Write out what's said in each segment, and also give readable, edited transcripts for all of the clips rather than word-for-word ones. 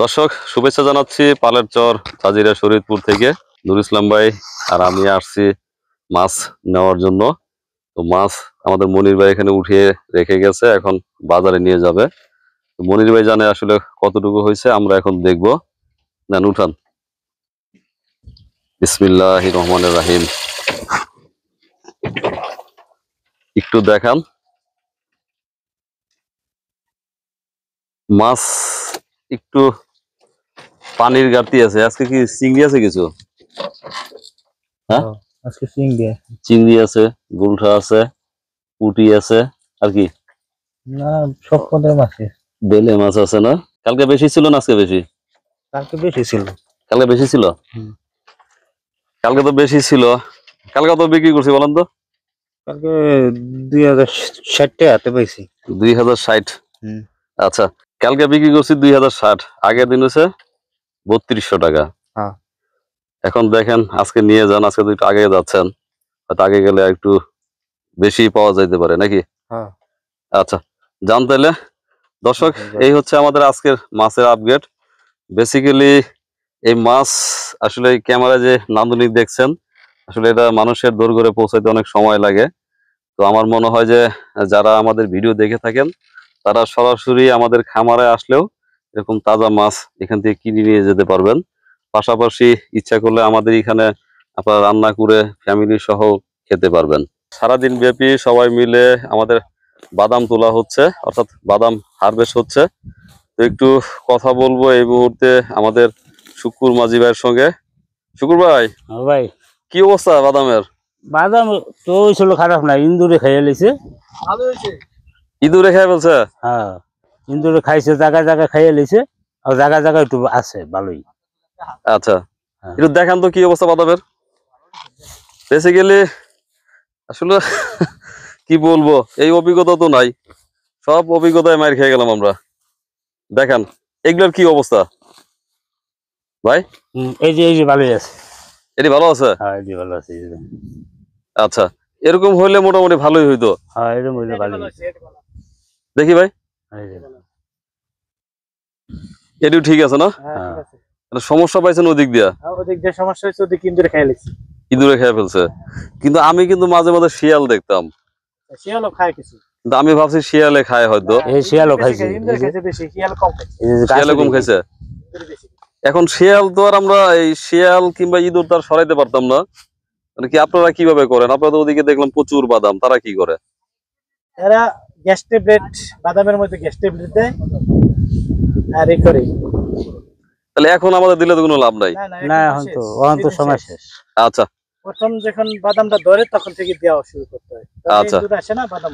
দর্শক শুভেচ্ছা জানাচ্ছি পালের চর জাজিরা শরীয়তপুর থেকে নুর ইসলাম ভাই আর আমি আসছি মাছ নেওয়ার জন্য। তো মাছ আমাদের মনির ভাই এখানে উঠিয়ে রেখে গেছে, এখন বাজারে নিয়ে যাবে। তো মনির ভাই জানে আসলে কতটুকু হয়েছে, আমরা এখন দেখবো। নেন উঠান। বিসমিল্লাহির রহমানির রহিম। একটু দেখান মাছ, একটু পানির ঘাটতি আছে। আজকে কি চিংড়ি আছে কিছু? হ্যাঁ আজকে চিংড়ি আছে, গুলঠা আছে, পুঁটি আছে, আর কি না সব পদের মাছে বেলে মাছ আছে না? কালকে বেশি ছিল না আজকে বেশি? কালকে বেশি ছিল। কালকে বেশি ছিল। কালকে তো বেশি ছিল। কালকে তো বিক্রি করছি বলেন তো? কালকে 2060 টাকাতে পাইছি। 2060। আচ্ছা, কালকে বিক্রি করছি 2060, আগের দিন হচ্ছে 3200 টাকা। হ্যাঁ। এখন দেখেন আজকে নিয়ে যান, আজকে তো একটু আগে যাচ্ছেন, হয়তো আগে গেলে একটু বেশি পাওয়া যাইতে পারে নাকি? হ্যাঁ। আচ্ছা যান তাহলে। দর্শক এই হচ্ছে আমাদের আজকের মাছের আপডেট। বেসিক্যালি এই মাছ আসলে ক্যামেরায় যে নান্দনিক দেখছেন, আসলে এটা মানুষের দোরগোড়ে পৌঁছাইতে অনেক সময় লাগে। তো আমার মনে হয় যে যারা আমাদের ভিডিও দেখে থাকেন তারা সরাসরি আমাদের খামারে আসলেও এরকম তাজা মাছ এখান থেকে কিনে নিয়ে যেতে পারবেন। পাশাপাশি ইচ্ছা করলে আমাদের এখানে আপনারা রান্না করে ফ্যামিলি সহ খেতে পারবেন। সারাদিন ব্যাপী সবাই মিলে আমাদের বাদাম তোলা হচ্ছে, অর্থাৎ বাদাম হারভেস্ট হচ্ছে। তো একটু কথা বলবো এই মুহূর্তে আমাদের শুকুর মাঝি ভাইয়ের সঙ্গে। শুকুর ভাই, ভাই কি অবস্থা বাদামের? বাদাম তো ছিল খারাপ না, ইন্দুরে খাইয়ে লিছে। ভালো হয়েছে। ইঁদুরে খাই বলছে? হ্যাঁ, ইন্দুরে খাইছে, জায়গায় জায়গায় খাইয়ে লিছে, আর জায়গায় জায়গায় একটু আছে ভালোই। আচ্ছা একটু দেখান তো কি অবস্থা বাদামের। বেসিক্যালি আসলে কি বলবো, এই অভিজ্ঞতা তো নাই, সব অভিজ্ঞতায় মার খেয়ে গেলাম আমরা। দেখান এগুলোর কি অবস্থা ভাই? এই যে ভালোই আছে। এটি ভালো আছে? হ্যাঁ, এই যে ভালো আছে। আচ্ছা এরকম হইলে মোটামুটি ভালোই হইতো। হ্যাঁ, এরকম হইলে ভালোই। দেখি ভাই, এটিও ঠিক আছে না? সমস্যা পাইছেন ওদিক দিয়া? ওদিক দিয়ে সমস্যা হয়েছে, ওদিক ইন্দুরে খাইয়ে লিছে। ইঁদুরে খেয়ে ফেলছে। কিন্তু আমি কিন্তু মাঝে মাঝে শিয়াল দেখতাম। শিয়ালও খায় কিছু, কিন্তু আমি ভাবছি শিয়ালে খায় হয়তো। শিয়ালও খাইছে, শিয়ালে কম খাইছে। এখন শিয়াল তো আর আমরা এই শিয়াল কিংবা ইঁদুর তার সরাইতে পারতাম না, মানে কি আপনারা কিভাবে করেন? আপনারা তো ওদিকে দেখলাম প্রচুর বাদাম, তারা কি করে? এরা গ্যাস ট্যাবলেট, বাদামের মধ্যে গ্যাস ট্যাবলেট দেয় আর এই করে। তাহলে এখন আমাদের দিলে তো কোনো লাভ নাই। না, এখন তো সময় শেষ। আচ্ছা, প্রথম যখন বাদামটা ধরে তখন থেকে দেওয়া শুরু করতে হয়। আচ্ছা আসে না বাদাম।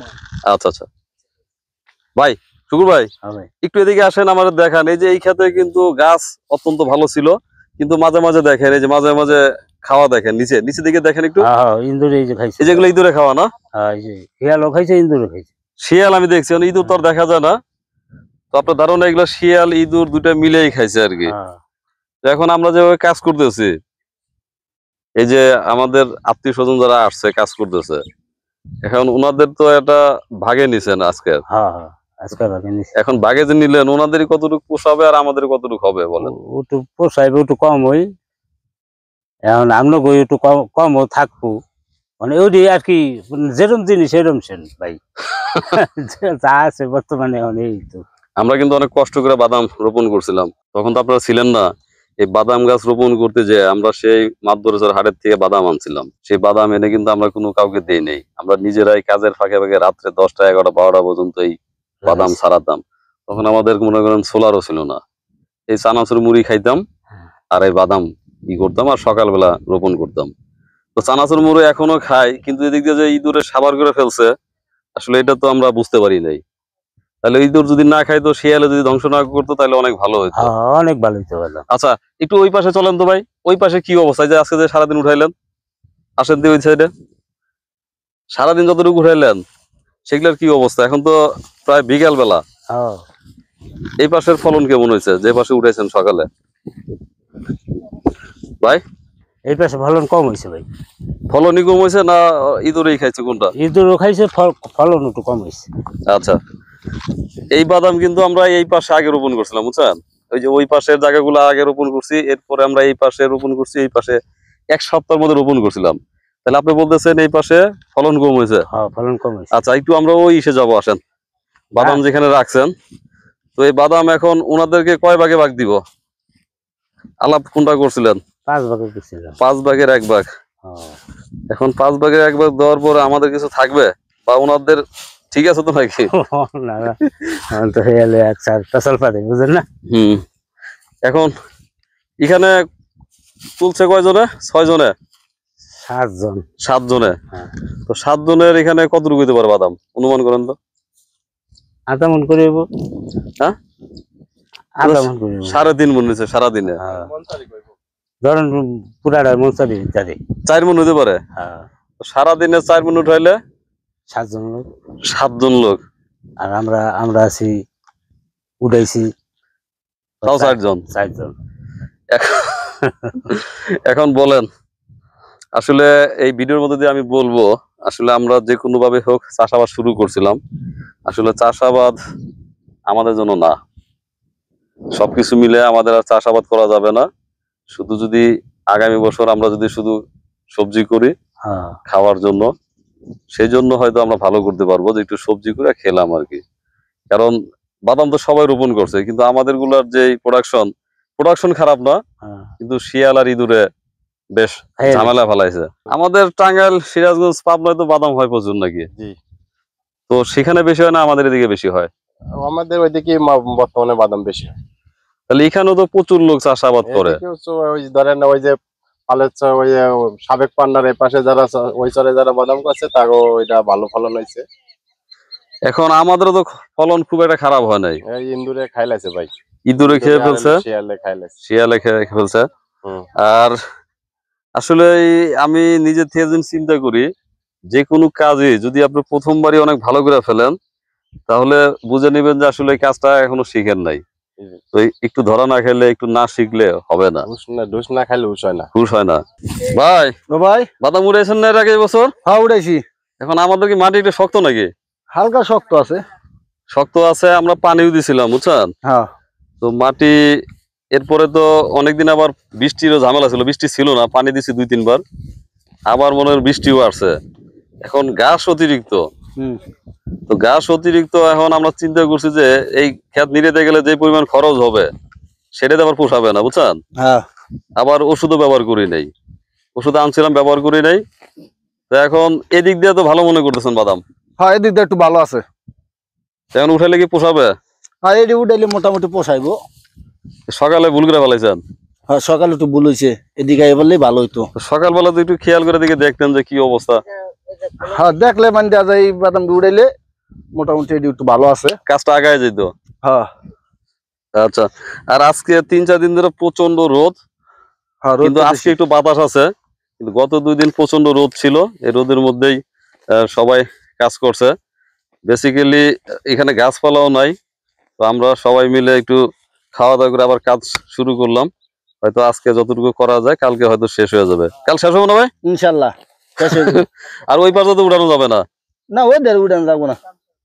আচ্ছা আচ্ছা ভাই, শুকুর ভাই একটু এদিকে আসেন, আমাদের দেখান। এই যে এই ক্ষেতে কিন্তু গাছ অত্যন্ত ভালো ছিল, কিন্তু মাঝে মাঝে দেখেন এই যে মাঝে মাঝে খাওয়া দেখেন, নিচে নিচে দিকে দেখেন একটু। ইন্দুরে এই যে খাইছে, এই যেগুলো ইঁদুরে খাওয়া না? শিয়ালও খাইছে, ইন্দুরে খাইছে। শিয়াল আমি দেখছি, ইঁদুর তো আর দেখা যায় না। তো আপনার ধারণা এগুলো শিয়াল ইঁদুর দুইটা মিলেই খাইছে আর কি। এখন আমরা যেভাবে কাজ করতেছি, এই যে আমাদের আত্মীয় স্বজন যারা আসছে কাজ করতেছে, এখন ওনাদের তো এটা ভাগে নিছেন আজকে। এখন ভাগে যে নিলেন, ওনাদেরই কতটুকু পোষাবে আর আমাদের কতটুকু হবে বলেন? একটু পোষাইবে, একটু কম হই। এখন আমরা গই একটু কমও থাকবো, মানে ওই আর কি, যেরকম জিনিস এরকম ভাই যা আছে বর্তমানে। এই তো আমরা কিন্তু অনেক কষ্ট করে বাদাম রোপণ করছিলাম, তখন তো আপনারা ছিলেন না। এই বাদাম গাছ রোপণ করতে যে আমরা সেই মাদবরের হাটের থেকে বাদাম আনছিলাম, সেই বাদাম এনে কিন্তু আমরা কোনো কাউকে দেই নেই। আমরা নিজেরাই কাজের ফাঁকে ফাঁকে রাত্রে 10টা 11টা 12টা পর্যন্ত এই বাদাম ছাড়াতাম। তখন আমাদের মনে করেন সোলারও ছিল না, এই চানাচুর মুড়ি খাইতাম আর এই বাদাম ই করতাম আর সকালবেলা রোপণ করতাম। তো চানাচুর মুড়ি এখনো খাই, কিন্তু এদিক দিয়ে যে ইঁদুরে সাবার করে ফেলছে, আসলে এটা তো আমরা বুঝতে পারি নাই। তাহলে ইঁদুর যদি না খাইতো, শিয়ালে যদি ধ্বংস না করতো, তাহলে অনেক ভালো হইতো। অনেক ভালো হইতো। আচ্ছা একটু ওই পাশে চলেন তো ভাই, ওই পাশে কি অবস্থা? যে আজকে যে সারাদিন উঠাইলেন, আসেন দিয়ে ওই সাইডে সারাদিন যতটুকু উঠাইলেন সেগুলোর কি অবস্থা? এখন তো প্রায় বিকাল বেলা। এই পাশের ফলন কেমন হয়েছে যে পাশে উঠাইছেন সকালে ভাই? এই পাশে ফলন কম হয়েছে ভাই। ফলনই কম হয়েছে না ইঁদুরেই খাইছে? কোনটা? ইঁদুরও খাইছে, ফলন একটু কম হয়েছে। আচ্ছা এই বাদাম কিন্তু আমরা এই পাশে আগে রোপণ করছিলাম, বুঝছেন? ওই যে ওই পাশের জায়গাগুলো আগে রোপণ করছি, এরপরে আমরা এই পাশে রোপণ করছি, এই পাশে 1 সপ্তাহের মধ্যে রোপণ করছিলাম। তাহলে আপনি বলতেছেন এই পাশে ফলন কম হয়েছে। হ্যাঁ ফলন কম হয়েছে। আচ্ছা, একটু আমরা ওই ইসে যাবো, আসেন। বাদাম যেখানে রাখছেন, তো এই বাদাম এখন ওনাদেরকে কয় ভাগে ভাগ দিব? আলাপ কোনটা করছিলেন? 5 ভাগে দিছিলাম। 5 ভাগের 1 ভাগ। এখন 5 ভাগের 1 ভাগ দেওয়ার পরে আমাদের কিছু থাকবে বা ওনাদের ঠিক আছে তো নাকি? না না, আমার তো হয়ে গেলে এক চার পেশাল পাতে, বুঝলেন না? এখন এখানে তুলছে কয়জনে? 6 জনে? 7 জন। 7 জনে। হ্যাঁ। তো 7 জনের এখানে কতটুকু হইতে পারে বাদাম অনুমান করেন তো? আধা মন করে হইব। হ্যাঁ, আধা মন করে হইব। 3.5 মন হয়েছে সারাদিনে। ধরেন পুরাটা মনসারি ইত্যাদি 4 মন হইতে পারে। হ্যাঁ। সারাদিনে 4 মন উঠাইলে 7 জন লোক। 7 জন লোক। আর আমরা আছি উড়াইছি তাও 4 জন। 4 জন। এখন বলেন, আসলে এই ভিডিওর মধ্যে দিয়ে আমি বলবো, আসলে আমরা যে কোনো ভাবে হোক চাষাবাদ শুরু করছিলাম। আসলে চাষাবাদ আমাদের জন্য না, সবকিছু মিলে আমাদের আর চাষাবাদ করা যাবে না। শুধু যদি আগামী বছর আমরা যদি শুধু সবজি করি খাওয়ার জন্য, সেই জন্য হয়তো আমরা ভালো করতে পারবো যে একটু সবজি করে খেলাম আর কি। কারণ বাদাম তো সবাই রোপণ করছে, কিন্তু আমাদের গুলার যে প্রোডাকশন খারাপ না, কিন্তু শিয়াল আর ইঁদুরে বেশ ঝামেলা ফেলাইছে। আমাদের টাঙ্গাইল, সিরাজগঞ্জ, পাবনায় তো বাদাম হয় প্রচুর নাকি? তো সেখানে বেশি হয় না, আমাদের এদিকে বেশি হয়? আমাদের ওইদিকে বর্তমানে বাদাম বেশি হয়। তাহলে এখানেও তো প্রচুর লোক চাষাবাদ করে। ওই ধরেন ওই যে ওই সাবেক পান্ডার এই পাশে যারা ওই চরে যারা বাদাম করছে তারও ওইটা ভালো ফলন হয়েছে। এখন আমাদেরও তো ফলন খুব একটা খারাপ হয় নাই। ইন্দুরে খাইলাছে ভাই, ইঁদুরে খেয়ে ফেলছে, শিয়ালে খেয়ে ফেলছে। আর আসলে আমি নিজের থেকে চিন্তা করি, যে কোনো কাজে যদি আপনি প্রথমবারই অনেক ভালো করে ফেলেন, তাহলে বুঝে নেবেন যে আসলে এই কাজটা এখনো শিখেন নাই। তো একটু ধরা না খেলে, একটু না শিখলে হবে না। হুশ না খাইলে হুশ হয় না। হুশ হয় না। ভাই ভাই বাদাম উড়াইছেন না এর আগে বছর? হ্যাঁ উড়াইছি। এখন আমাদের কি মাটি একটু শক্ত নাকি? হালকা শক্ত আছে। শক্ত আছে, আমরা পানিও দিছিলাম বুঝছেন। হ্যাঁ। তো মাটি এরপরে তো অনেকদিন আবার বৃষ্টিরও ঝামেলা ছিল, বৃষ্টি ছিল না, পানি দিছি 2-3 বার, আবার মনে হয় বৃষ্টিও আসছে। এখন ঘাস অতিরিক্ত, তো ঘাস অতিরিক্ত। এখন আমরা চিন্তা করছি যে এই ক্ষেত নিড়েতে গেলে যে পরিমাণ খরচ হবে সেটাতে আবার পোষাবে না বুঝছেন। আবার ওষুধও ব্যবহার করি নাই, ওষুধ আনছিলাম ব্যবহার করি নাই। তো এখন এদিক দিয়ে তো ভালো মনে করতেছেন বাদাম? হ্যাঁ এদিক দিয়ে একটু ভালো আছে। এখন উঠাইলে কি পোষাবে? হ্যাঁ এটি উঠাইলে মোটামুটি পোষাইবো। সকালে ভুল করে ফেলাইছেন? হ্যাঁ সকালে একটু ভুল হয়েছে, এদিকে বললেই ভালো হইতো। সকালবেলা তো একটু খেয়াল করে দিকে দেখতেন যে কি অবস্থা। হ্যাঁ দেখলে মানে দেওয়া যায়, বাদাম উড়াইলে মোটামুটি এটি একটু ভালো আছে, কাজটা আগায় যেত। হ্যাঁ। আচ্ছা, আর আজকে 3-4 দিন ধরে প্রচন্ড রোদ, কিন্তু আজকে একটু বাতাস আছে, কিন্তু গত 2 দিন প্রচন্ড রোদ ছিল। এই রোদের মধ্যেই সবাই কাজ করছে। বেসিক্যালি এখানে গাছপালাও নাই, তো আমরা সবাই মিলে একটু খাওয়া দাওয়া করে আবার কাজ শুরু করলাম। হয়তো আজকে যতটুকু করা যায় কালকে হয়তো শেষ হয়ে যাবে। কাল শেষ হবে না ভাই? ইনশাল্লাহ। আর ওই পাশে তো উঠানো যাবে না? না ওই ধারে উঠানো যাবো না,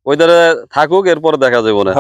ওই ধারে থাকুক, এরপরে দেখা যাবে না।